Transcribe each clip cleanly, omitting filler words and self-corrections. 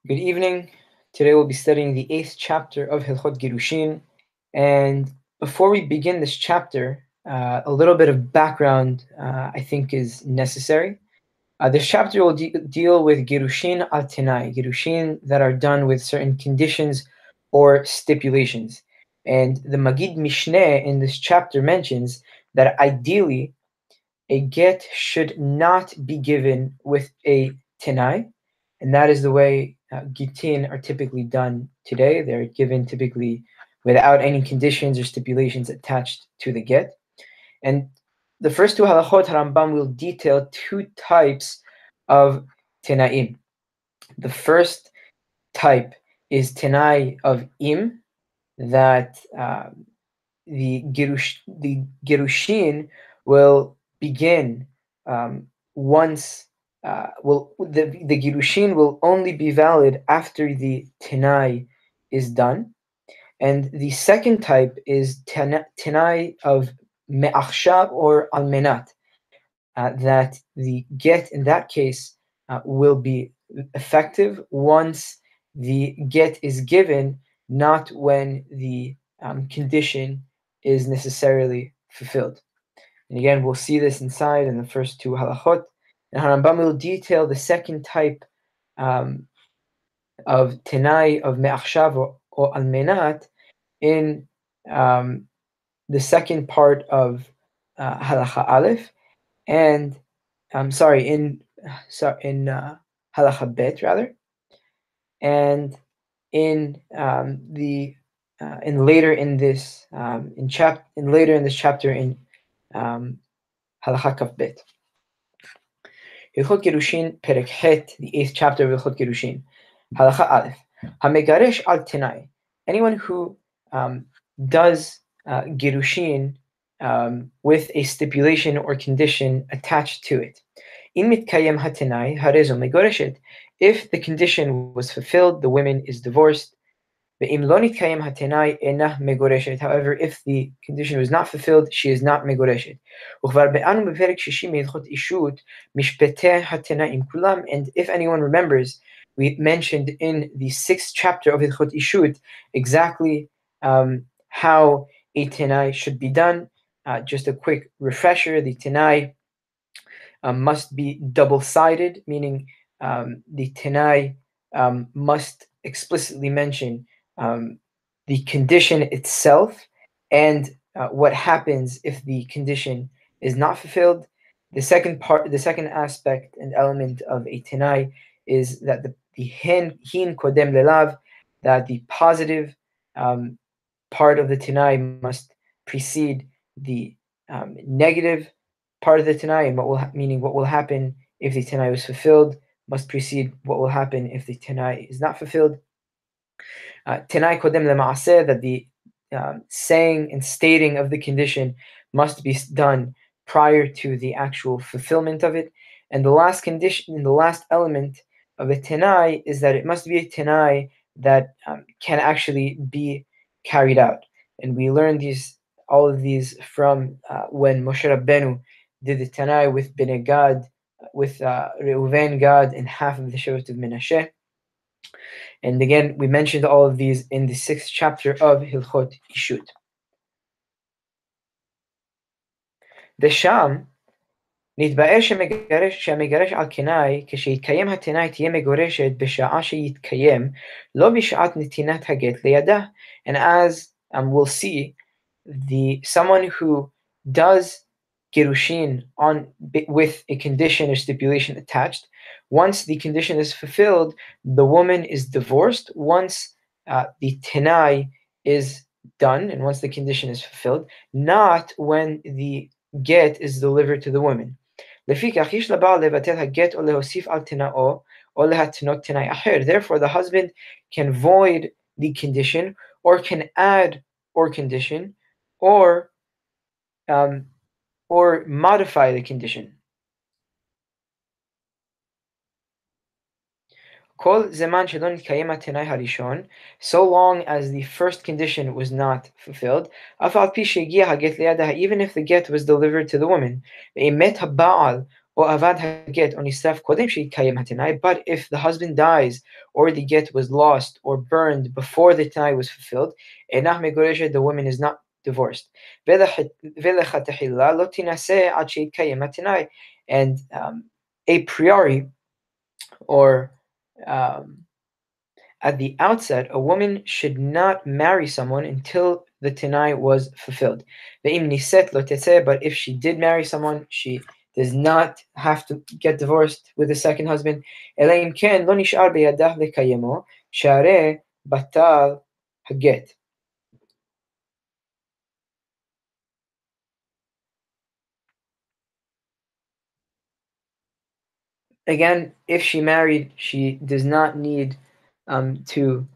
Good evening. Today we'll be studying the 8th chapter of Hilchot Gerushin. And before we begin this chapter, a little bit of background I think is necessary. This chapter will deal with Gerushin al Tenai, Gerushin that are done with certain conditions or stipulations. And the Magid Mishneh in this chapter mentions that ideally a get should not be given with a tenai, and that is the way gitin are typically done today. They're given typically without any conditions or stipulations attached to the get. And the first two halachot Rambam will detail two types of tenaim. The first type is tenai of im, that the Gerushin will begin once the Gerushin will only be valid after the Tenai is done. And the second type is Tenai of Me'achshav or Almenat, that the get in that case will be effective once the get is given, not when the condition is necessarily fulfilled. And again, we'll see this inside in the first two halachot. And Harambam will detail the second type um, of tenai of me'achshav or almenat in the second part of halacha aleph, and in halacha bet rather, and in the in later in this later in this chapter in halacha kaf bet. Hilchot Gerushin perek het, the 8th chapter of Hilchot Gerushin. Halacha aleph. Hamegaresh al tenai. Anyone who does Gerushin with a stipulation or condition attached to it. In mitkayem hatenai harezo megoreshet. If the condition was fulfilled, the woman is divorced. However, if the condition was not fulfilled, she is not megoreshet. And if anyone remembers, we mentioned in the 6th chapter of Hilchot Ishut exactly how a tenai should be done. Just a quick refresher: the tenai must be double-sided, meaning the tenai must explicitly mention the condition itself and what happens if the condition is not fulfilled. The second aspect and element of a tenai is that the hin kodem lelav, that the positive part of the tenai must precede the negative part of the tenai, and meaning what will happen if the tenai was fulfilled must precede what will happen if the tenai is not fulfilled. Tenai kodem lema'aseh, that the saying and stating of the condition must be done prior to the actual fulfillment of it. And the last condition, the last element of a tenai is that it must be a tenai that can actually be carried out. And we learned all of these from when Moshe Rabbeinu did the tenai with Bnei Gad, with Reuven, Gad, and half of the Shevet of Menashe. And again, we mentioned all of these in the 6th chapter of Hilchot Ishut. ושם נתבאר שהמגרש על קנאי, כשיתקיים התנאי תהיה מגורשת בשעה שיתקיים, לא בשעת נתינת הגט לידה. And as we'll see, someone who does Gerushin with a condition or stipulation attached, once the condition is fulfilled, the woman is divorced. Once the tenai is done, and once the condition is fulfilled, not when the get is delivered to the woman. Therefore, the husband can void the condition, or can add or condition, or modify the condition. So long as the first condition was not fulfilled, even if the get was delivered to the woman, או אבד הגט או נשרף קודם שהתקיים התנאי, but if the husband dies or the get was lost or burned before the tenai was fulfilled, אינה מגורשת, the woman is not divorced. ולכתחילה לא תינשא עד שהתקיים התנאי. And a priori, or um, at the outset, a woman should not marry someone until the tenai was fulfilled. But if she did marry someone, she does not have to get divorced with a second husband. Again, if she married, she does not need to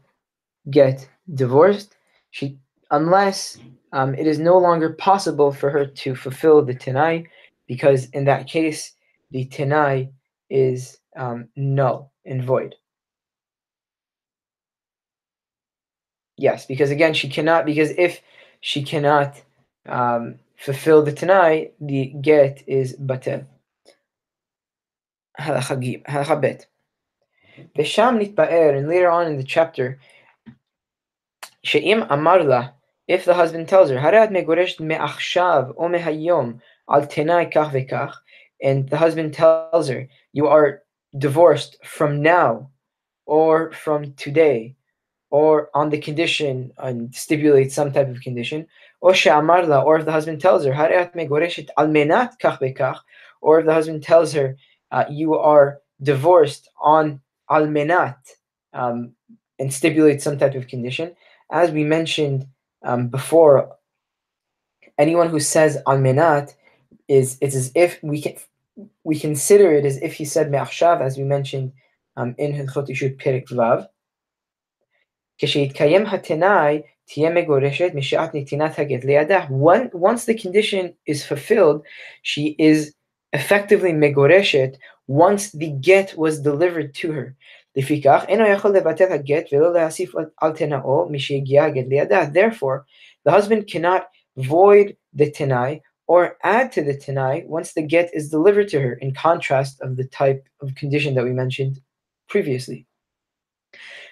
get divorced. She, unless it is no longer possible for her to fulfill the tenai, because in that case the tenai is null and void. Yes, because again she cannot. Because if she cannot fulfill the tenai, the get is batel. Halacha bet. Vesham nitba'er, and later on in the chapter, she'im amar if the husband tells her, Harat megoresht me'achshav o mehayom al tenai kach vekach, and the husband tells her, you are divorced from now, or from today, or on the condition, and stipulates some type of condition, or she'amarla, or if the husband tells her, Harat megoreshet al menat kach vekach, or if the husband tells her, you are divorced on al menat, and stipulates some type of condition. As we mentioned before, anyone who says almenat it's as if we consider it as if he said me'achshav, as we mentioned in Hilchot Ishut Perek Vav. כשיתקיים התנאי תהיה מגורשת משעת נתינת הגט לידה. Once the condition is fulfilled, she is effectively megoreshet once the get was delivered to her. לפיכך אינו יכול לבטל הגט ולא להוסיף על תנאו משהגיע הגט לידה. Therefore, the husband cannot void the tenai or add to the tenai once the get is delivered to her, in contrast of the type of condition that we mentioned previously.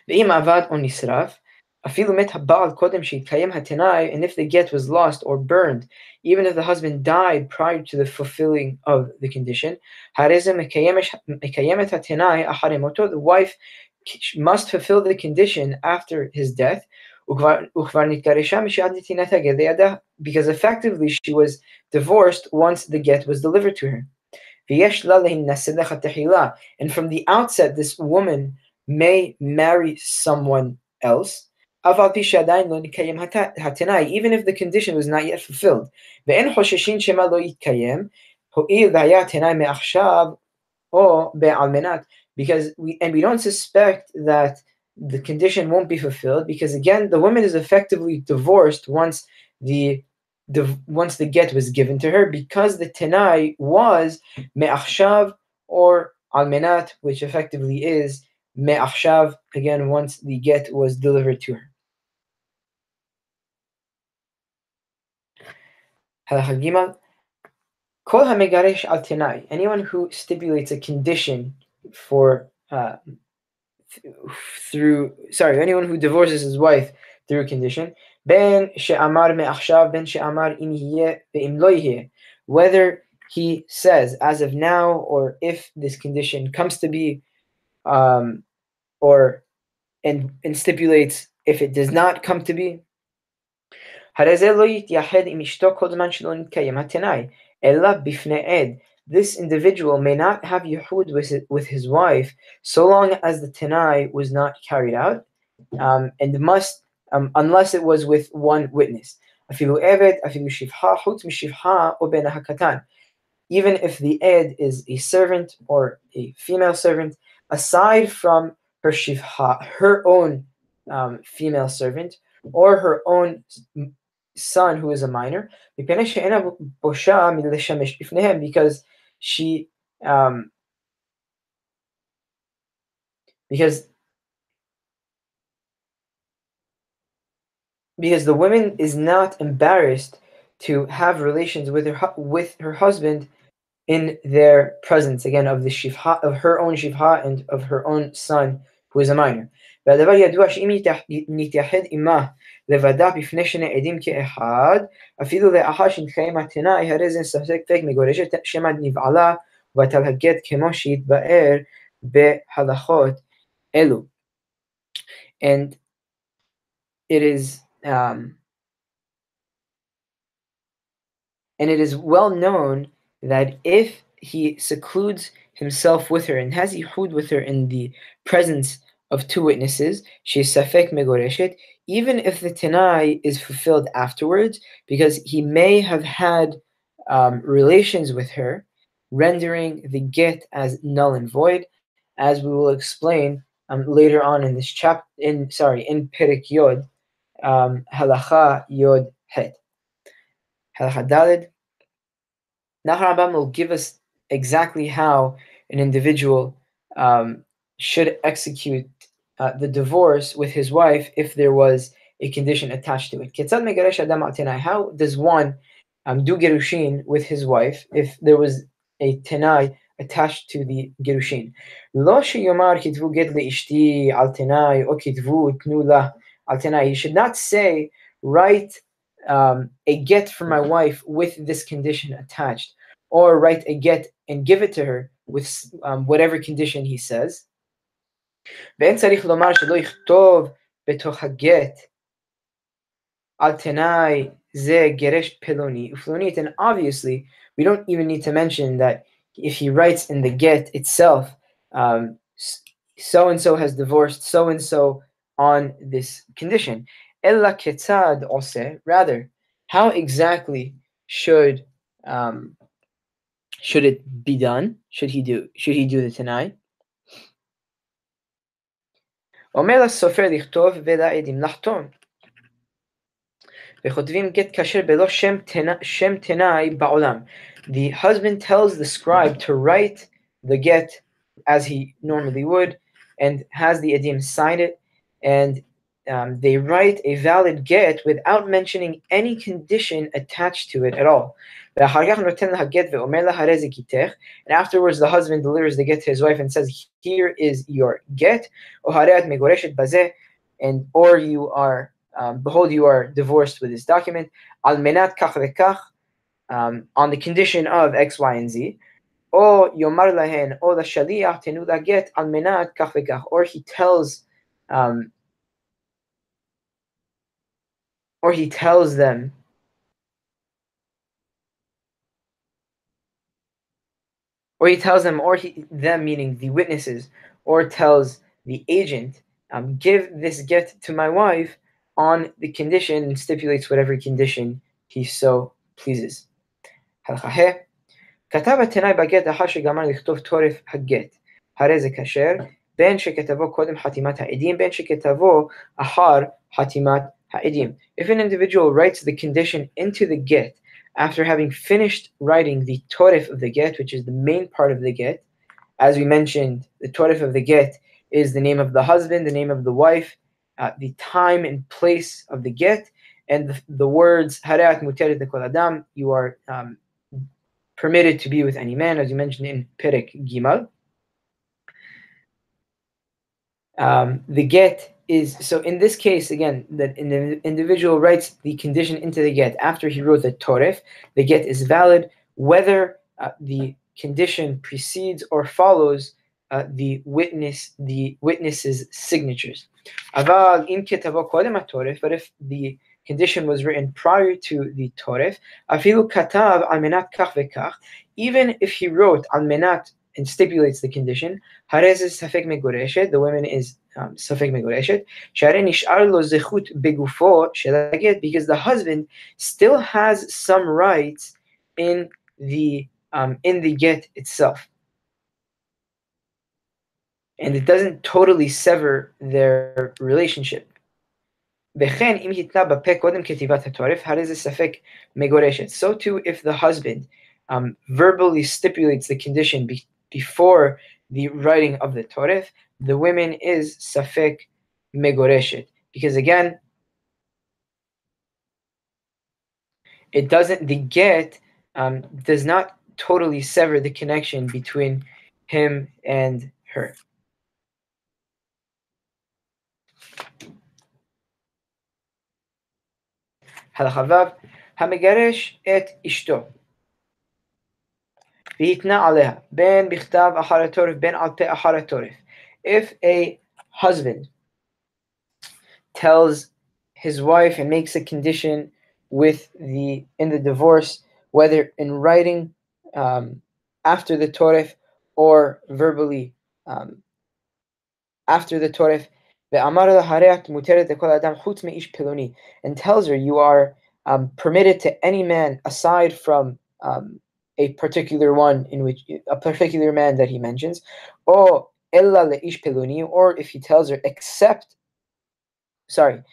ואם אבד או נשרף, אפילו מת הבעל קודם שהתקיים התנאי, and if the get was lost or burned, even if the husband died prior to the fulfilling of the condition, הרי זה מקיים את התנאי אחרי מותו, the wife must fulfill the condition after his death, וכבר נתגרשה משעת נתינת הגט לידה, because effectively she was divorced once the get was delivered to her. ויש לה להינשא לכתחילה, and from the outset this woman may marry someone else, even if the condition was not yet fulfilled. Because we don't suspect that the condition won't be fulfilled, because again the woman is effectively divorced once the get was given to her, because the tenai was me'achshav or almenat, which effectively is me'achshav, again once the get was delivered to her. Halacha Gimel. Kol hamegaresh al tenai, anyone who stipulates a condition for anyone who divorces his wife through a condition, ben she'amar me'achshav, ben she'amar im yeh ve'im lo yeh, whether he says as of now, or if this condition comes to be, or and stipulates if it does not come to be. This individual may not have yehud with his wife so long as the tenai was not carried out, and must, unless it was with one witness. Even if the ed is a servant or a female servant, aside from her shivha, her own female servant, or her own son who is a minor, because she because the woman is not embarrassed to have relations with her husband in their presence, again, of the shivha, of her own shivha and of her own son who is a minor. והדבר ידוע שאם נתייחד עמה לבדה בפני שני עדים כאחד, אפילו לאחר שנתקיים התנאי, הרי זה ספק מגורשת שמא נבעלה ובטל הגט כמו שהתבאר בהלכות אלו. And it is and it is well known that if he secludes himself with her and has yichud with her in the presence of two witnesses, she is safek megoreshet, even if the tenai is fulfilled afterwards, because he may have had relations with her, rendering the get as null and void, as we will explain later on in this chapter. In Perek Yod, halacha Yod Het, halacha Daled. Now Rambam will give us exactly how an individual should execute the divorce with his wife if there was a condition attached to it. How does one do Gerushin with his wife if there was a tenai attached to the Gerushin? Lo sheyomar kitvu get leishti al tenai or kitvu tnu la al tenai. He should not say, write a get for my wife with this condition attached, or write a get and give it to her with whatever condition he says. ואין צריך לומר שלא יכתוב בתוך הגט על תנאי זה גרש פלוני ופלונית. And obviously, we don't even need to mention that if he writes in the get itself, so-and-so has divorced so-and-so on this condition. אלא כיצד עושה, rather, how exactly should it be done? Should he do the tenai? אומר לסופר לכתוב ולעדים לחתום. וכותבים גט כשר בלא שם תנאי בעולם. The husband tells the scribe to write the get as he normally would, and has the edim sign it, and they write a valid get without mentioning any condition attached to it at all. And afterwards the husband delivers the get to his wife and says, here is your get, and or you are behold, you are divorced with this document, al menat kach vekach, on the condition of X, Y, and Z, or yomar lahen, or the shaliach tenu laget al menat kach vekach, or he tells them, or them, meaning the witnesses, or tells the agent, give this get to my wife on the condition, and stipulates whatever condition he so pleases. הלכה כתב התנאי בגט לאחר שגמר לכתוב תורף הגט, הרי זה כשר, בין שכתבו קודם חתימת העדים, בין שכתבו אחר חתימת העדים. If an individual writes the condition into the get after having finished writing the torif of the get, which is the main part of the get, as we mentioned, the torif of the get is the name of the husband, the name of the wife, the time and place of the get, and the words hareat muteret lekol adam, you are permitted to be with any man, as you mentioned in Perek Gimal. The get is, so in this case, again, that the individual writes the condition into the get after he wrote the torif, the get is valid whether the condition precedes or follows the witness's signatures. But if the condition was written prior to the torif, afilu katav al menat kach vekach, even if he wrote al menat and stipulates the condition, harez is safek megoreshet, the woman is safek megoreshet, share nishar lo zechut begufo shelaget, because the husband still has some rights in the get itself, and it doesn't totally sever their relationship. So too, if the husband verbally stipulates the condition before the writing of the torif, the woman is safek megoreshet, because again, the get does not totally sever the connection between him and her. הלכה ו' המגרש את אשתו והתנה עליה בין בכתב אחר התורף בין על פה אחר התורף. If a husband tells his wife and makes a condition in the divorce, whether in writing after the toref or verbally after the toref, and tells her you are permitted to any man aside from a particular one in which a particular man that he mentions, or or if he tells her sorry,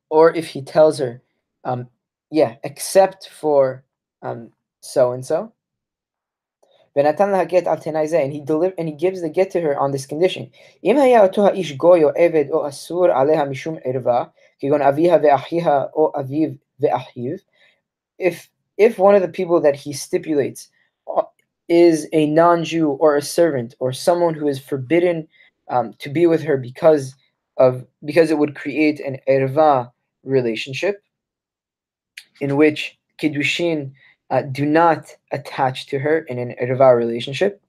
or if he tells her, except for so and so. And he gives the get to her on this condition. If one of the people that he stipulates is a non-Jew or a servant or someone who is forbidden to be with her because it would create an erva relationship in which kiddushin do not attach to her in an erva relationship.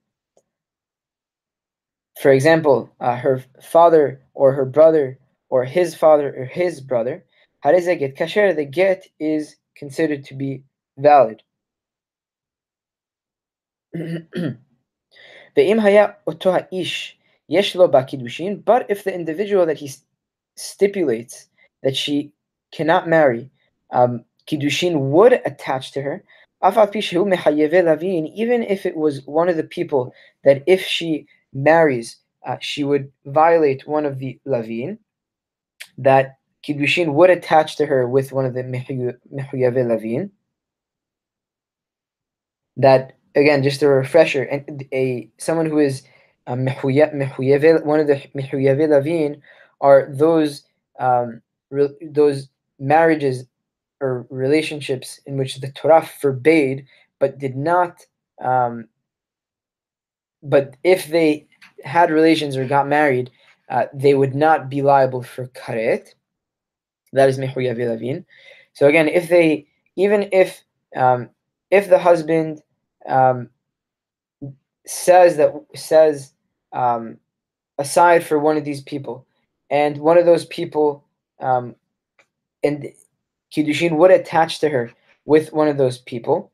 For example, her father or her brother or his father or his brother, get kasher, the get is considered to be valid. But if the individual that he stipulates that she cannot marry, kiddushin would attach to her, even if it was one of the people that if she marries, she would violate one of the lavin, that kiddushin would attach to her with one of the mehuyave lavin. That, again, just a refresher, and someone who is one of the mehuyave lavin are those marriages or relationships in which the Torah forbade, but did not. But if they had relations or got married, they would not be liable for karet. That is mehuyave lavin. So again, if the husband says aside for one of these people, and one of those people and kiddushin would attach to her with one of those people,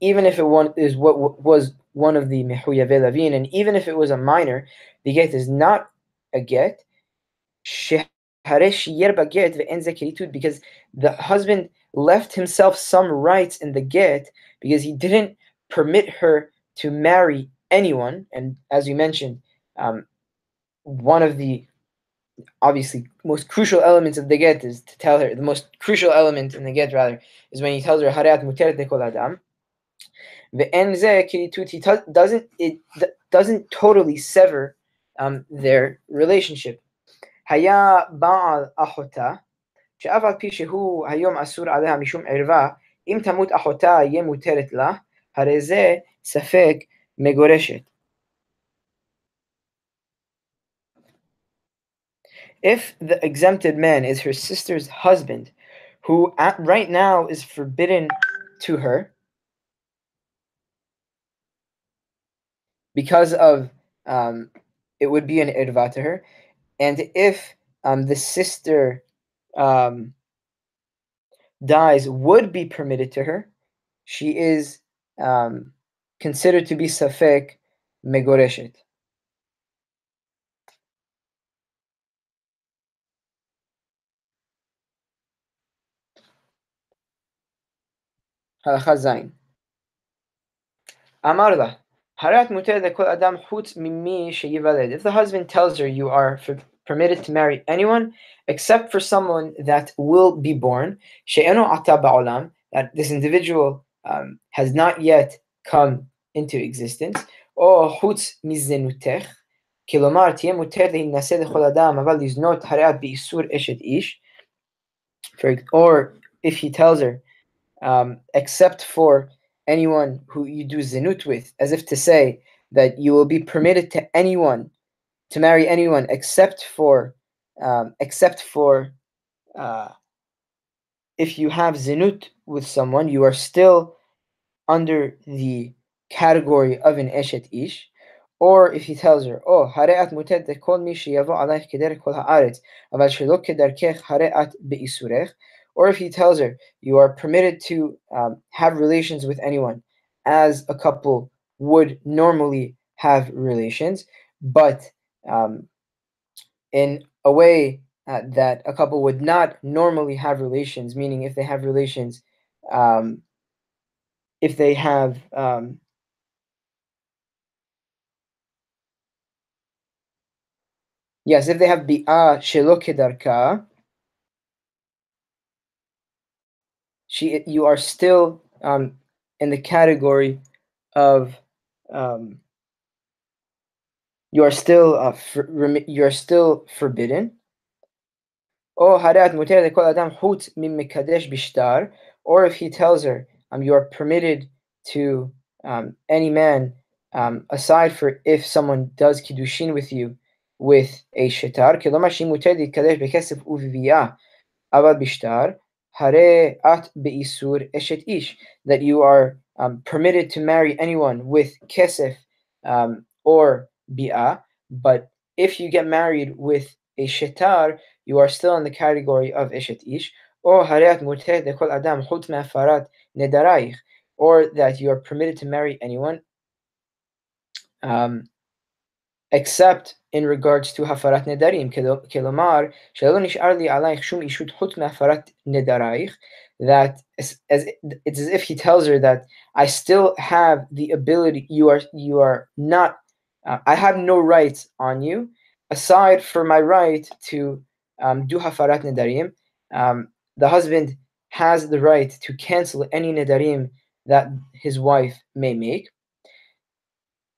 even if it was one of the mehuyave lavin, and even if it was a minor, the get is not a get. Because the husband left himself some rights in the get because he didn't permit her to marry anyone. And as you mentioned, one of the obviously most crucial elements of the get is to tell her, the most crucial element in the get rather, is when he tells her Harat muteret lekol adam. It doesn't totally sever their relationship. היה בעל אחותה, שאף על פי שהוא היום אסור עליה משום ערווה, אם תמות אחותה יהיה מותרת לה, הרי זה ספק מגורשת. If the exempted man is her sister's husband, who right now is forbidden to her because of it would be an irva to her, and if the sister dies, would be permitted to her, she is considered to be safek megoreshet. Halacha zayin. Amar la, harat muter lekol adam chutz mimi sheyivaled. If the husband tells her you are permitted to marry anyone except for someone that will be born, she'eno ata ba'olam, that this individual has not yet come into existence, or chutz mizenutech, kilomar tiyeh muter lehinaseh lechol adam aval liznot harat be'isur eshet ish, or if he tells her except for anyone who you do zinut with, as if to say that you will be permitted to anyone to marry anyone except for uh, if you have zinut with someone, you are still under the category of an eshet ish. Or if he tells her, "Oh, hareat muted kol mi sheyavo alaych keder kol haaretz, aval shelo kedarkech hareat beisurech." Or if he tells her, "You are permitted to have relations with anyone, as a couple would normally have relations, but um, in a way that a couple would not normally have relations, meaning if they have relations, um, if they have yes, if they have bi'ah shelo kedarka, you are still in the category of um, you are still forbidden. Oh, hadat muter lekol adam hut mim mekadesh bishtar. Or if he tells her, you are permitted to any man, aside for if someone does kiddushin with you with a shitar. Kelomar shi muter kadesh bekesef uviviyah. Avad bishtar, hare at beisur eshet ish, that you are permitted to marry anyone with kesef or bi'ah, but if you get married with a shetar, you are still in the category of eshet ish, or hareat muteh dekol adam chut me'afarat nedaraich, or that you are permitted to marry anyone um, except in regards to hafarat nedarim, kelomar shelo nishar li alayich shum ishut chut mehafarat nedaraich, that it's as if he tells her that I still have the ability. You are not. I have no rights on you aside for my right to do hafarat nedarim. The husband has the right to cancel any nedarim that his wife may make.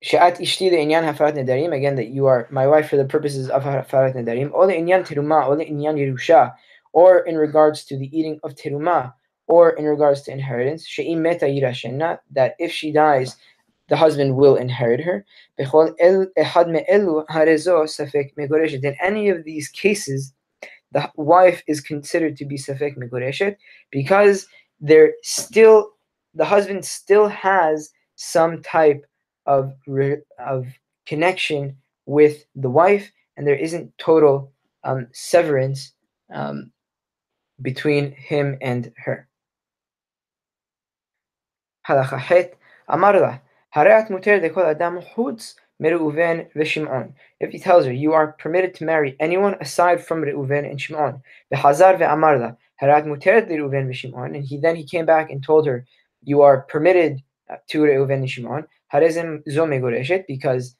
She'at ishti le'inyan hafarat nedarim, again, that you are my wife for the purposes of hafarat nedarim, or le'inyan teruma, or le'inyan yerusha, or in regards to the eating of teruma, or in regards to inheritance. She'im meta yirashenna, that if she dies, the husband will inherit her. Bechol ehad me'elu harezo safek megoreshet. In any of these cases, the wife is considered to be safek megoreshet because the husband still has some type of connection with the wife, and there isn't total severance um, between him and her. Halacha het amar lah hareat muter dekol adam chutz mereuven v'shimon. If he tells her, you are permitted to marry anyone aside from Reuven and Shimon. V'hazar ve'amar lah hareat muteret Reuven v'Shimon. And he came back and told her, you are permitted to Reuven and Shimon. Harezem zo megoreshet, because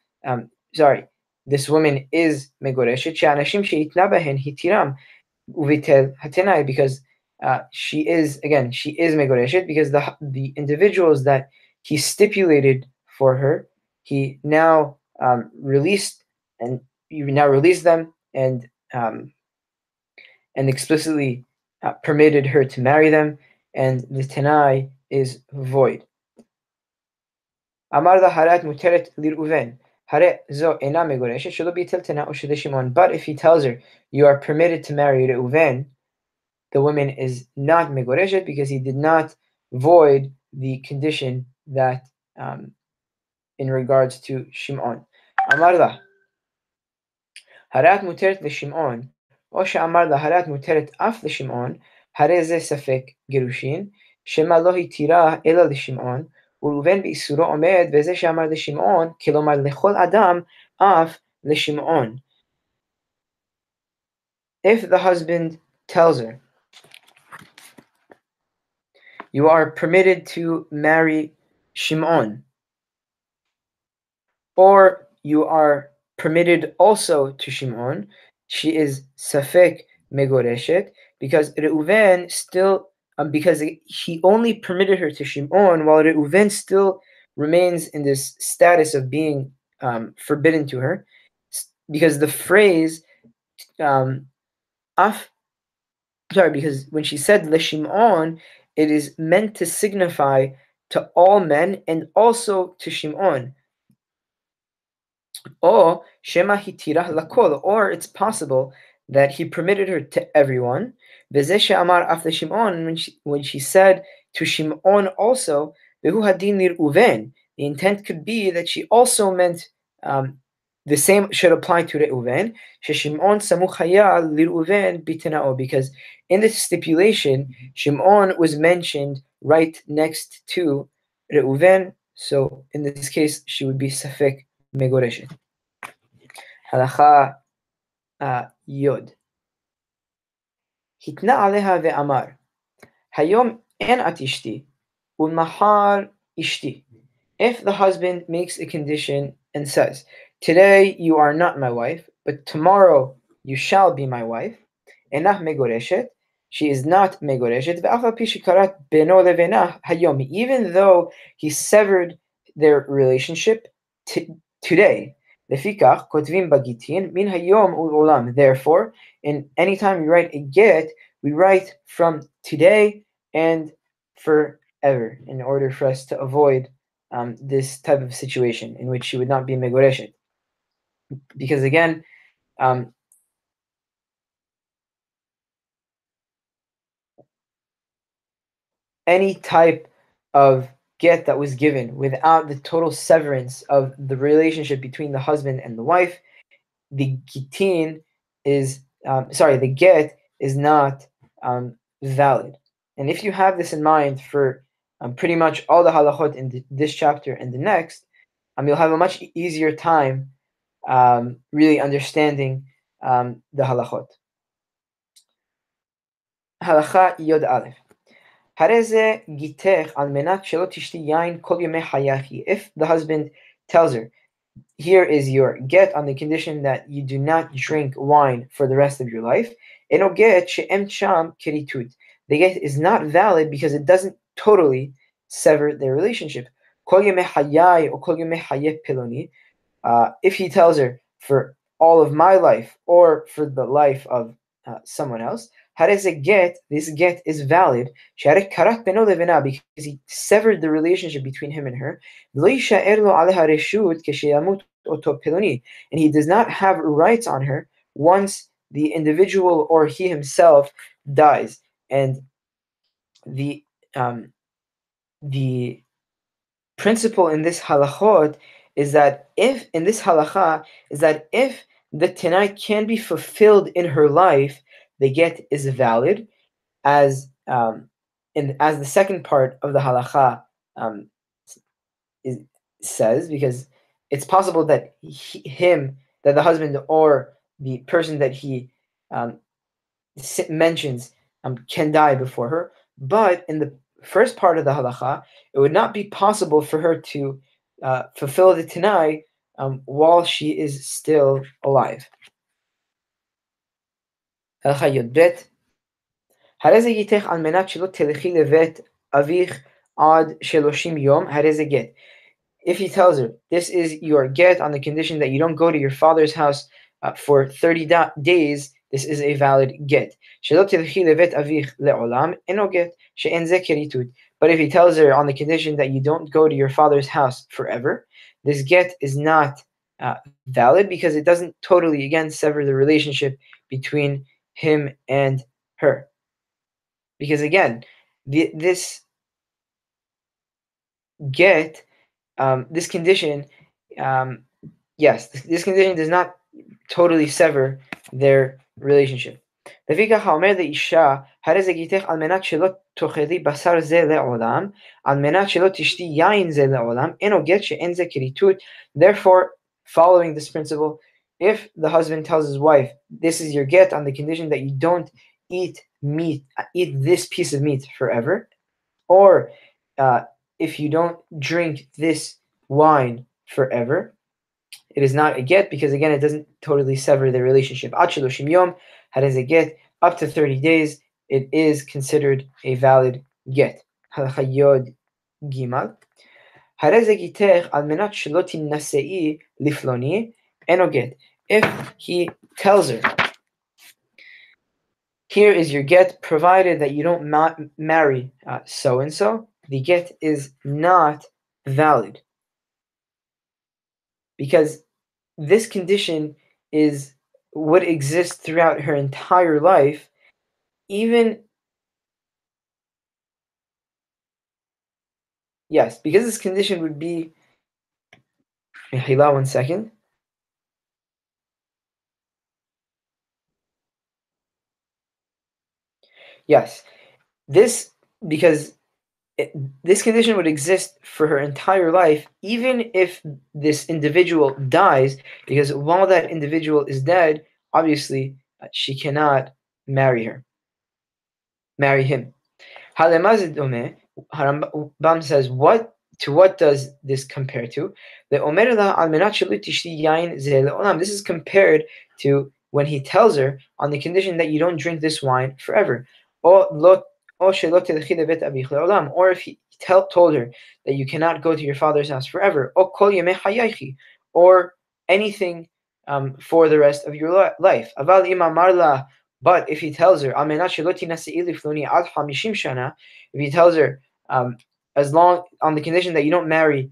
sorry, this woman is megoreshet. She'anashim she'itna behen hitiram uvitel hatenai, because she is megoreshet, because the individuals that he stipulated for her, he now released, and you now release them, and explicitly permitted her to marry them, and the tenai is void. Amar la harat muteret lir'uven. Hare zo ena megoreshet shelo bitel tena o shimon. But if he tells her, you are permitted to marry Reuven, the woman is not megoreshet because he did not void the condition that in regards to Shimon. Amar la harat muteret leShimon, o she'amar la harat muteret af leShimon, hare ze safek gerushin, shema lo hitira ela leShimon, וראובן באיסורו עומד, וזה שאמר לשמעון, כלומר לכל אדם, אף לשמעון. If the husband tells her, you are permitted to marry Shimon, or you are permitted also to Shimon, she is safek megoreshet, because Reuven still, because he only permitted her to Shimon, while Reuven still remains in this status of being forbidden to her, because the phrase af, sorry, because when she said Leshimon, it is meant to signify to all men and also to Shimon. Or Shema hitirah lakol, or it's possible that he permitted her to everyone. V'zeh amar after Shimon, when she said to Shimon also, Vehu hadin lireuven. The intent could be that she also meant the same should apply to Reuven. Shimon samuchaya lireuven bitenao, because in this stipulation, Shimon was mentioned right next to Reuven. So in this case, she would be safek megoreshet. הלכה יוד. התנה עליה ואמר, היום אין את אשתי, ולמחר אשתי. If the husband makes a condition and says, today you are not my wife, but tomorrow you shall be my wife, אינה מגורשת, she is not מגורשת, ואף על פי שקראת בינו לבינה היום, even though he severed their relationship today. לפיכך, כותבים בגיטין, מן היום ולעולם. Therefore, in any time we write a get, we write from today and forever, in order for us to avoid this type of situation in which she would not be megoreshet. Because again, any type of get that was given without the total severance of the relationship between the husband and the wife, the gitin is the get is not valid. And if you have this in mind for pretty much all the halachot in this chapter and the next, you'll have a much easier time really understanding the halachot. Halacha yod aleph. If the husband tells her, here is your get on the condition that you do not drink wine for the rest of your life, the get is not valid because it doesn't totally sever their relationship. If he tells her for all of my life or for the life of someone else, this get is valid because he severed the relationship between him and her, and he does not have rights on her once the individual or he himself dies. And the principle in this halachot is that if the tenai can be fulfilled in her life, the get is valid, as the second part of the halacha says, because it's possible that that the husband or the person that he mentions can die before her. But in the first part of the halacha, it would not be possible for her to fulfill the tenai while she is still alive. Halacha yud bet. הרי זה גיתך על מנת שלא תלכי לבית אביך עד 30 יום, הרי זה גט. If he tells her, this is your get on the condition that you don't go to your father's house for 30 days, this is a valid get. שלא תלכי לבית אביך לעולם, אינו גט, שאין זה כריתות. But if he tells her on the condition that you don't go to your father's house forever, this get is not valid because it doesn't totally, again, sever the relationship between him and her. Because again, this get, this condition, this condition does not totally sever their relationship. לפיכך האומר לאישה, הרי זה גיתך על מנת שלא תאכלי בשר זה לעולם, על מנת שלא תשתי יין זה לעולם, אינו גט שאין זה כריתות. Therefore, following this principle, if the husband tells his wife, this is your get on the condition that you don't eat this piece of meat forever, or if you don't drink this wine forever, it is not a get because again it doesn't totally sever the relationship. Ad 30 yom, had as a get up to 30 days, it is considered a valid get. Halacha yod gimal. הרי זה גיתך על מנת שלא תינשאי לפלוני, אינו get. If he tells her, here is your get, provided that you don't marry so and so, the get is not valid, because this condition is would exist throughout her entire life, even yes, because this condition would be. One second. Yes, this because it, this condition would exist for her entire life, even if this individual dies, because while that individual is dead, obviously she cannot marry him. Halemazidome, Harambam says, what does this compare to? This is compared to when he tells her on the condition that you don't drink this wine forever. Or if he told her that you cannot go to your father's house forever. Or anything for the rest of your life. But if he tells her, if he tells her, as long on the condition that you don't marry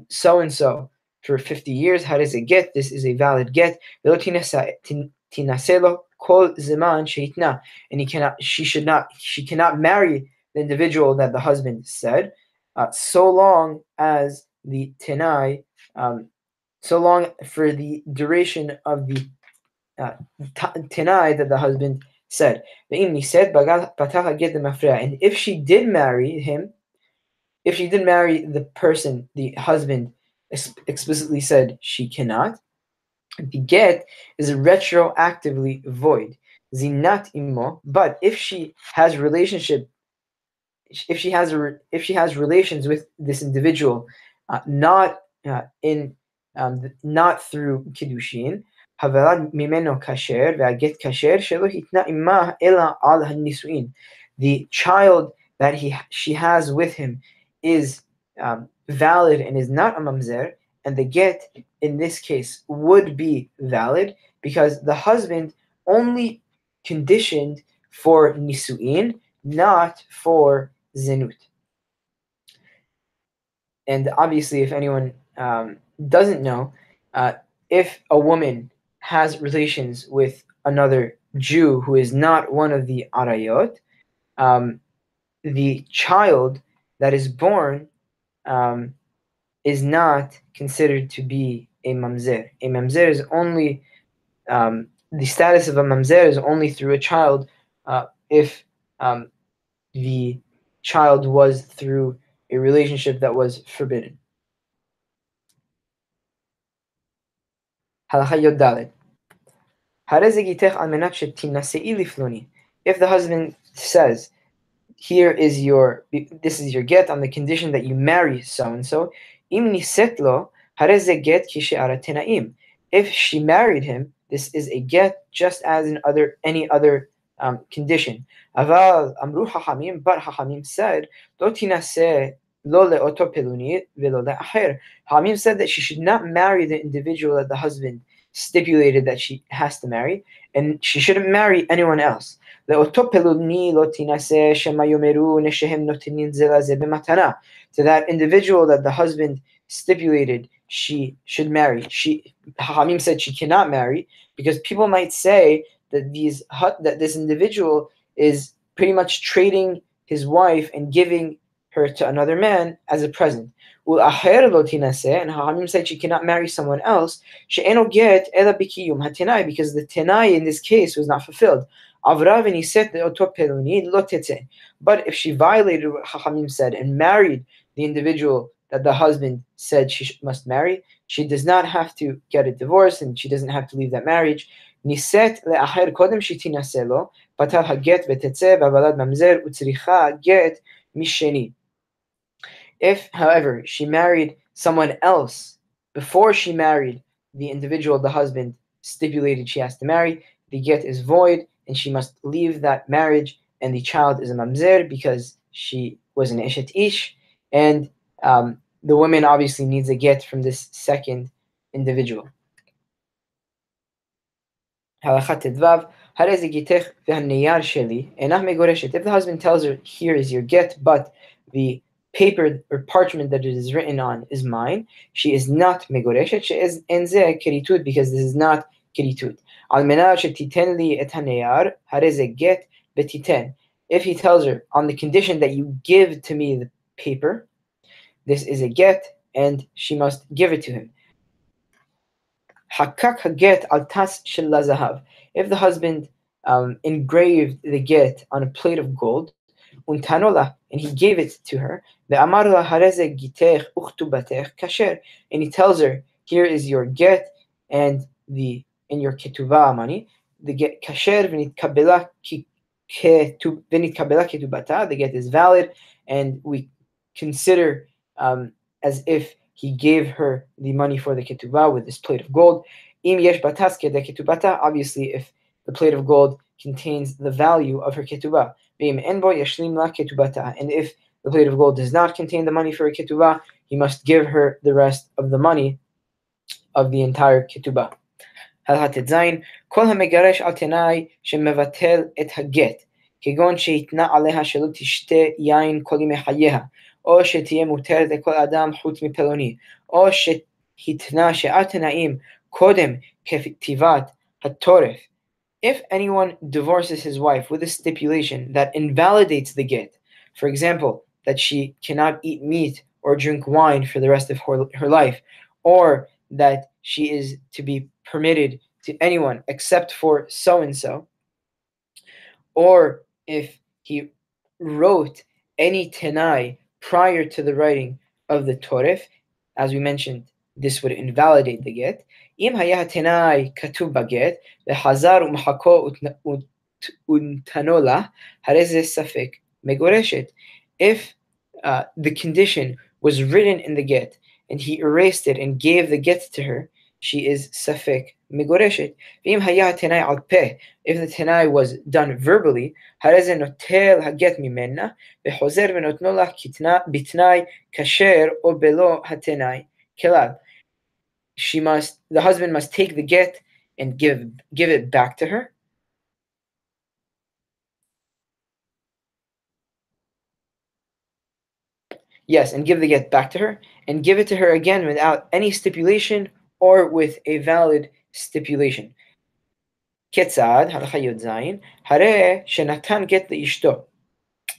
so and so for 50 years, how does it get? This is a valid get. And she cannot marry the individual that the husband said, so long as the tenai, so long for the duration of the tenai that the husband said. And if she did marry him, if she did marry the person the husband explicitly said she cannot, the get is retroactively void. Zinat imo, but if she has if she has relations with this individual, not through kiddushin, havelad mimeno kasher ve'aget kasher shelo hitna imah ela al hanisuin. The child that she has with him is valid and is not a mamzer, and the get in this case would be valid because the husband only conditioned for nisuin, not for zenut. And obviously, if anyone doesn't know, if a woman has relations with another Jew who is not one of the arayot, the child that is born is not considered to be a mamzer. A mamzer is only the status of a mamzer is only through a child if the child was through a relationship that was forbidden. Halacha Yod Dalet. If the husband says, this is your get on the condition that you marry so and so, if she married him, this is a get just as in any other condition. Aval amru hachamim, but hachamim said, lo tinaseh lo leoto peluni velo le'acher. Hachamim said that she should not marry the individual that the husband stipulated that she has to marry, and she shouldn't marry anyone else. To that individual that the husband stipulated she should marry, Hamim said she cannot marry, because people might say that this individual is pretty much trading his wife and giving her to another man as a present. And Hamim said she cannot marry someone else, because the tenai in this case was not fulfilled. But if she violated what Chachamim said and married the individual that the husband said she must marry, she does not have to get a divorce and she doesn't have to leave that marriage. Niset le'acher kodem shetinaseh lo, batal haget v'tetzeh v'avalad mamzer utzricha get misheni. If, however, she married someone else before she married the individual the husband stipulated she has to marry, the get is void and she must leave that marriage, and the child is a mamzer because she was an eshet ish, and the woman obviously needs a get from this second individual. Halachat Tedvav, if the husband tells her, here is your get, but the paper or parchment that it is written on is mine. She is not megoreshet. She is enze keritut, because this is not keritut. Al menat shetiten li et haneyar hareze get betiten. If he tells her, on the condition that you give to me the paper, this is a get, and she must give it to him. Hakak haget al tas shel zahav. If the husband engraved the get on a plate of gold, untanola, and he gave it to her, the amarla hareze gitech uchtubatech kasher, and he tells her, here is your get and your ketubah money. The get kasher v'nitkabela ketubata. The get is valid, and we consider as if he gave her the money for the ketubah with this plate of gold. Im yesh batas de ketubata. Obviously, if the plate of gold contains the value of her ketubah. And if the plate of gold does not contain the money for a ketubah, he must give her the rest of the money of the entire ketubah. הלכת זין, כל המגרש על תנאי שמבטל את הגט, כגון שהתנה עליה שלא תשתה יין כל ימי חייה, או שתהיה מותרת לכל אדם חוץ מפלוני, או שהתנה שאר תנאים קודם כתיבת התורף. If anyone divorces his wife with a stipulation that invalidates the get, for example, that she cannot eat meat or drink wine for the rest of her life, or that she is to be permitted to anyone except for so-and-so, or if he wrote any tenai prior to the writing of the torif, as we mentioned, this would invalidate the get. Im haya tenai katub baget v'hazar umhako untanola hareze safek megoreshet. If the condition was written in the get and he erased it and gave the get to her, she is safek megoreshet. V'im haya tenai al peh. If the tenai was done verbally, hareze notel haget mimenna v'hozer v'notnola bitnai kasher o belo hatenai kelal. The husband must take the get and give it back to her. Yes, and give the get back to her, and give it to her again without any stipulation or with a valid stipulation. Ketzad, halacha yod zayin, hare shenatan get leishto.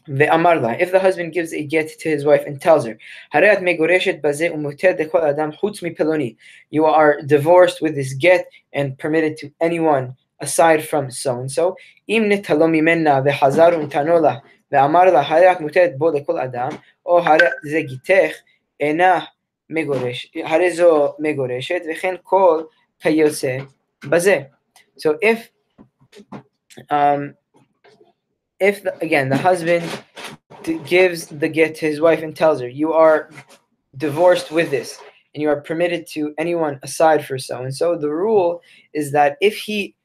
Ve'amarla, if the husband gives a get to his wife and tells her, Hareat megoreshet baze umuter dekol adam chutz mi peloni, you are divorced with this get and permitted to anyone aside from so and so. Im netalo mimenna ve'hazaru intanola ve'amarla hareat muteret bo dekol adam, or hareat ze gitech ena megoresh, harezo megoreshet vechen kol kayose baze. So if the husband gives the get to his wife and tells her, you are divorced with this and you are permitted to anyone aside for so and so, the rule is that if he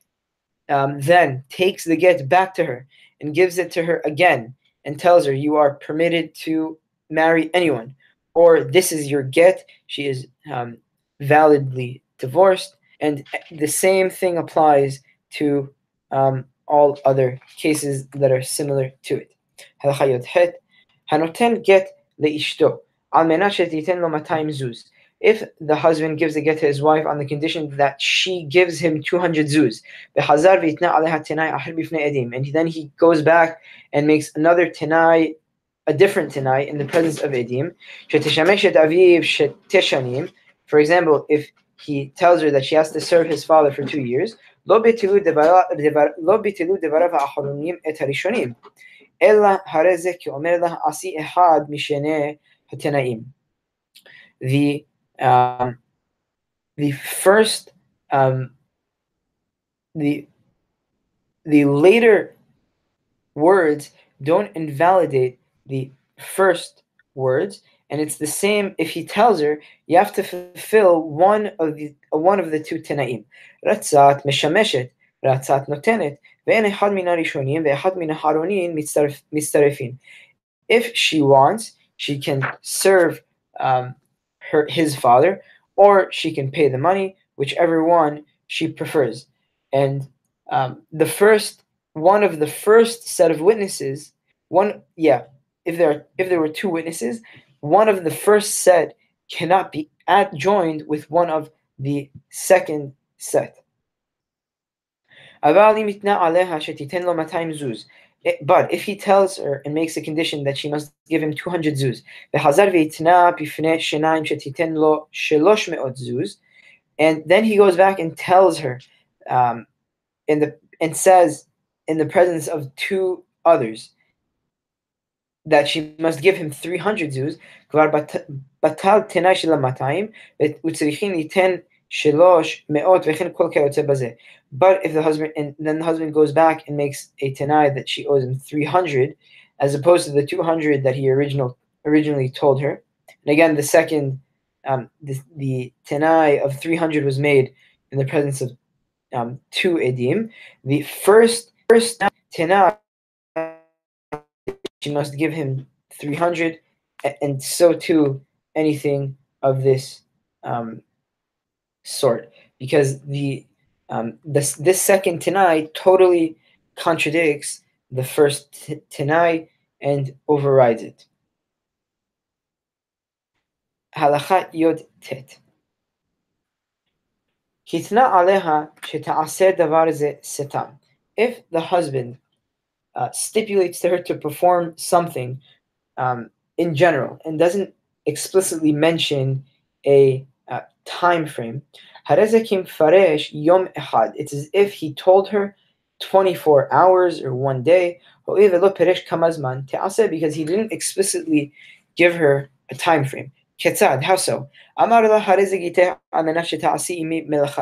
then takes the get back to her and gives it to her again and tells her, you are permitted to marry anyone, or this is your get, she is validly divorced. And the same thing applies to all other cases that are similar to it. הלכה י"ח, הנותן גט לאשתו על מנת שתיתן לו 200 zuz. If the husband gives a get to his wife on the condition that she gives him 200 zuz, וחזר ויתנה עליה תנאי אחר בפני עדים, and then he goes back and makes another tenai, a different tenai in the presence of edim, שתשמש את אביו 2 שנים, for example, if he tells her that she has to serve his father for 2 years, לא ביטלו דבריו האחרונים את הראשונים, אלא הרי זה כאומר לה עשי אחד משני התנאים. The first, the later words don't invalidate the first words, and it's the same if he tells her you have to fulfill one of the two tenaim. Ratzat meshameshet, ratzat notenet, ve'en echad min harishonim ve'echad min haronin mitztarefin. If she wants, she can serve his father, or she can pay the money, whichever one she prefers. And one of the first set of witnesses, if if there were two witnesses, one of the first set cannot be adjoined with one of the second set. But if he tells her and makes a condition that she must give him 200 zuz, and then he goes back and tells her, and says in the presence of two others that she must give him 300 zuz, but if the husband, and then the husband goes back and makes a tenai that she owes him 300, as opposed to the 200 that he originally told her. And again, the second, the tenai of 300 was made in the presence of two edim. The first tenai, she must give him 300, and so too anything of this sort, because this second Tanai totally contradicts the first Tanai and overrides it. Halakha Yod Tet. Hitna aleha sheta'aseh davar ze setam. If the husband stipulates to her to perform something in general and doesn't explicitly mention a time frame, it's as if he told her 24 hours or one day, because he didn't explicitly give her a time frame. Ketzad, how so?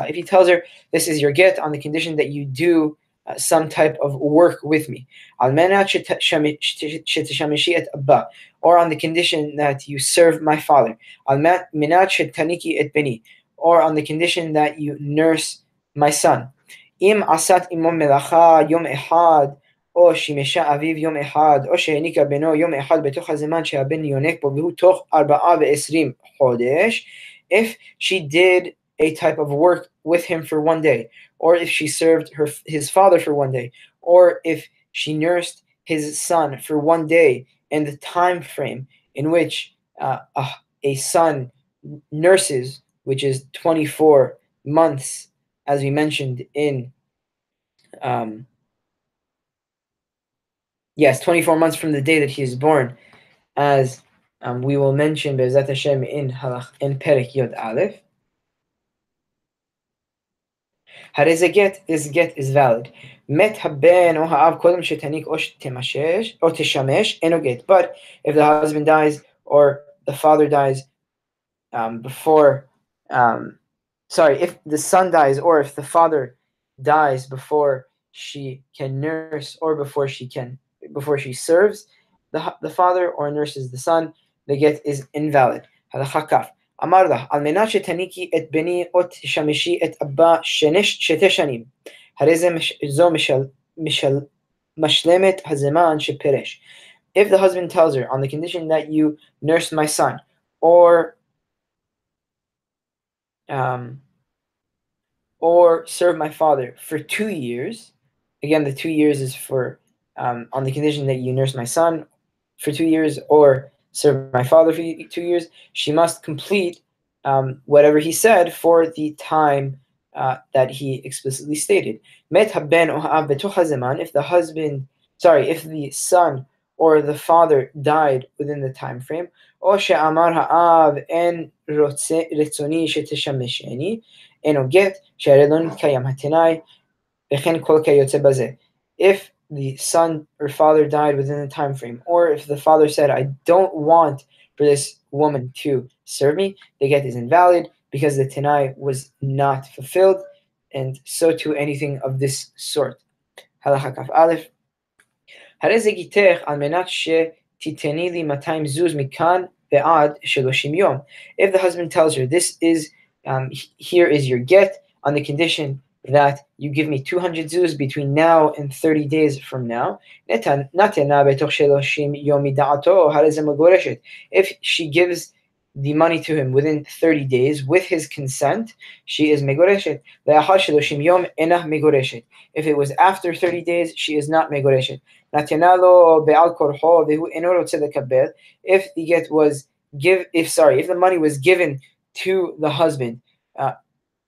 If he tells her, this is your get on the condition that you do some type of work with me, or on the condition that you serve my father, or on the condition that you nurse my son. Im asat imo melacha yom ehad, או שימשה אביו יום אחד, או שהעניקה בנו יום אחד בתוך הזמן שהבן יונק בו, והוא תוך 24 חודש, if she did a type of work with him for one day, or if she served his father for one day, or if she nursed his son for one day, and the time frame in which a son nurses, which is 24 months, as we mentioned in 24 months from the day that he is born, as we will mention Be'ezat Hashem in Perek Yod Aleph. This get is valid. Met haben o ha'av kodem shetanik o teshamesh eno get. But if the husband dies or the father dies if the son dies or if the father dies before she can nurse or before she serves the father or nurses the son, the get is invalid. Halakha kaf. אמר לה, על מנת שתניקי את בני או תשמשי את אבא שתי שנים, הרי זו משלמת הזמן שפירש. If the husband tells her, on the condition that you nurse my son, or serve my father for 2 years, again, the 2 years is for, on the condition that you nurse my son for 2 years, or serve my father for 2 years, she must complete whatever he said for the time that he explicitly stated. Met haben o ha'av betoch hazeman, if the son or the father died within the time frame, o she'amar ha'av en retzoni sheteshamesheni, eno get she'are lo nitkayam hatenai v'chen kol kayotze bazeh. If the son or father died within the time frame, or if the father said, I don't want for this woman to serve me, the get is invalid because the tenai was not fulfilled, and so too anything of this sort. Halakha kaf aleph. Harei ze gitech al menat shetiteni li 200 zuz mikan ve'ad 30 yom. If the husband tells her, this is here is your get on the condition that you give me 200 zuz between now and 30 days from now. If she gives the money to him within 30 days with his consent, she is megoreshet. לאחר 30 יום אינה megoreshet. If it was after 30 days, she is not megoreshet. נתנה לו בעל כורחו והוא אינו רוצה לקבל. If the get was if the money was given to the husband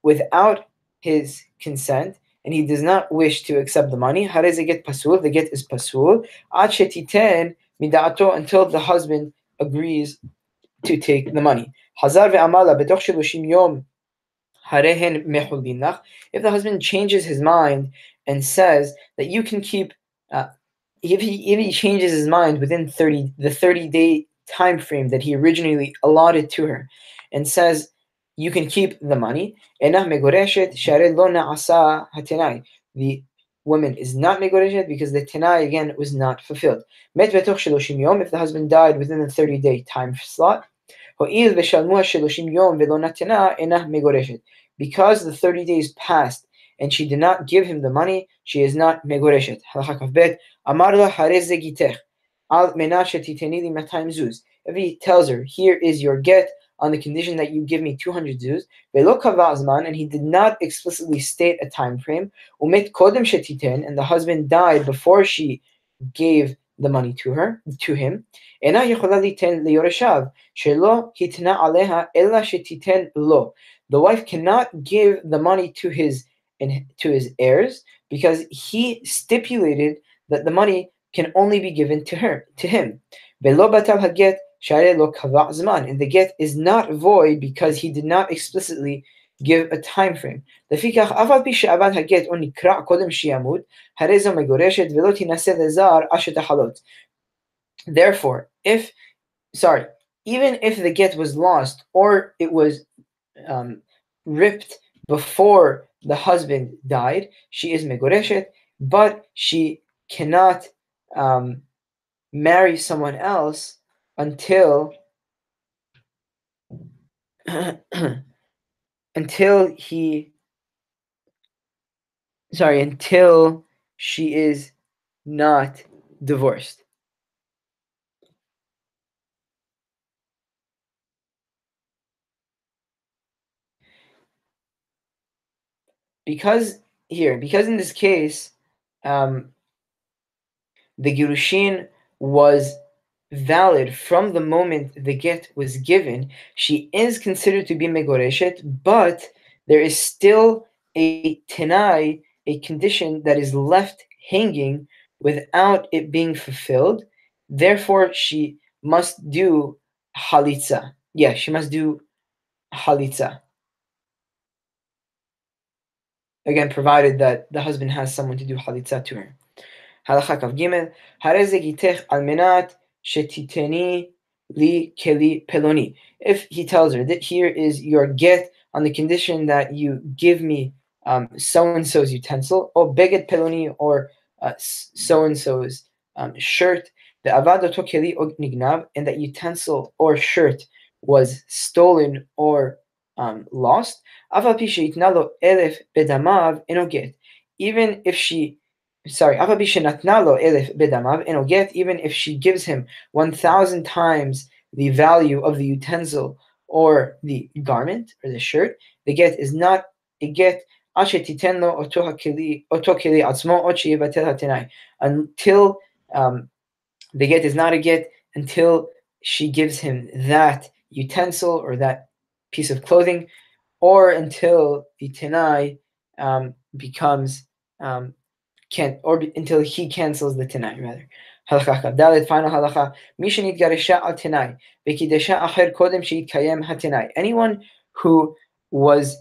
without his consent, and he does not wish to accept the money, הרי זה get pasul, the get is pasul, עד שתיתן מדעתו, until the husband agrees to take the money. חזר ואמר לה בתוך 30 יום הרי הן מחולין לך. If the husband changes his mind and says that you can keep, if he changes his mind within the 30-day time frame that he originally allotted to her, and says you can keep the money, אינה מגורשת שהרי לא נעשה התנאי. The woman is not megoreshet because the tenai again was not fulfilled. מת בתוך 30 יום, if the husband died within the 30-day time slot, הואיל ושלמוה 30 יום ולא נתנה, אינה מגורשת. Because the 30 days passed and she did not give him the money, she is not megoreshet. הלכה כ"ב, אמר לה הרי זה גיתך, על מנת שתיתני לי 200 זוז. If he tells her, here is your get on the condition that you give me 200 zuz, ולא קבע זמן, and he did not explicitly state a time frame, ומת קודם שתיתן, and the husband died before she gave the money to him, אינה יכולה ליתן ליורשיו, שלא התנה עליה אלא שתיתן לו. The wife cannot give the money to his heirs because he stipulated that the money can only be given to him. ולא בטל הגט שהרי לא קבע זמן, and the get is not void because he did not explicitly give a time frame. לפיכך אף על פי שאבד הגט או נקרע קודם שימות, הרי זו מגורשת ולא תינשא לזר עד שתחלות. Therefore, even if the get was lost or it was ripped before the husband died, she is megoreshet, but she cannot marry someone else until she is not divorced. Because in this case, the Gerushin was valid from the moment the get was given, she is considered to be megoreshet, but there is still a tenai, a condition that is left hanging without it being fulfilled. Therefore, she must do halitza. Yeah, she must do halitza. Again, provided that the husband has someone to do halitza to her. הלכה כ"ג, הרי זה גיתך על מנת שתיתני לי כלי פלוני. If he tells her that here is your get on the condition that you give me so-and-so's utensil, or beged peloni, or so-and-so's shirt, ועבד אותו כלי או נגנב, and that utensil or shirt was stolen or lost, אף על פי שיתנה לו 1,000 בדמיו, אינו גט. Even if she אף על פי שנתנה לו 1,000 בדמיו, אינו גט, even if she gives him 1,000 times the value of the utensil or the garment or the shirt, the get is not a get עד שתיתן לו אותו כלי עצמו, עוד שיבטל התנאי. Until the get is not a get until she gives him that utensil or that piece of clothing, or until the tenai becomes until he cancels the tenai, rather. הלכה כ"ד, final halacha, מי שנתגרשה על תנאי וקידשה אחר קודם שיתקיים התנאי. Anyone who was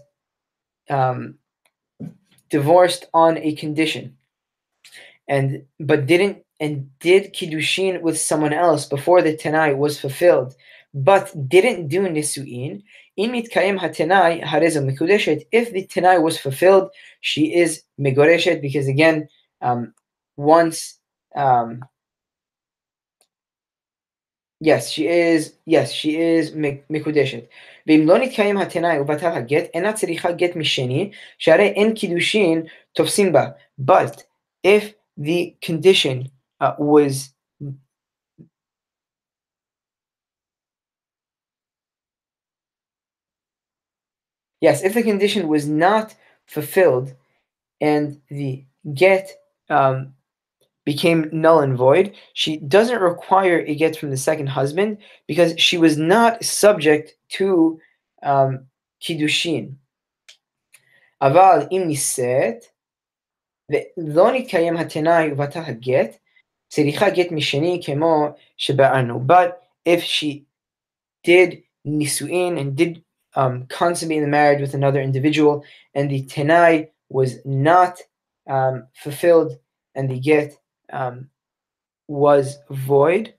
divorced on a condition but did kiddushin with someone else before the tenai was fulfilled, but didn't do nisuin, in mitkayem hatenai hareza mikudeshet. If the tenai was fulfilled, she is megoreshet, because again, she is mikudeshet. ואם לא נתקיים התנאי ובטל הגט, אינה צריכה גט משני, שהרי אין קידושין תופסים בה. But if the condition was Yes, if the condition was not fulfilled and the get became null and void, she doesn't require a get from the second husband because she was not subject to kiddushin. אבל אם נישאת ולא נתקיים התנאי ובטל הגט, צריכה גט משני כמו שבארנו. But if she did nisuin and did consummate the marriage with another individual, and the tenai was not fulfilled, and the get was void,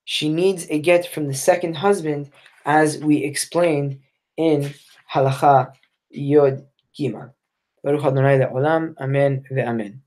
she needs a get from the second husband, as we explained in halacha yod gimel. Baruch Adonai le'olam, amen ve'amen.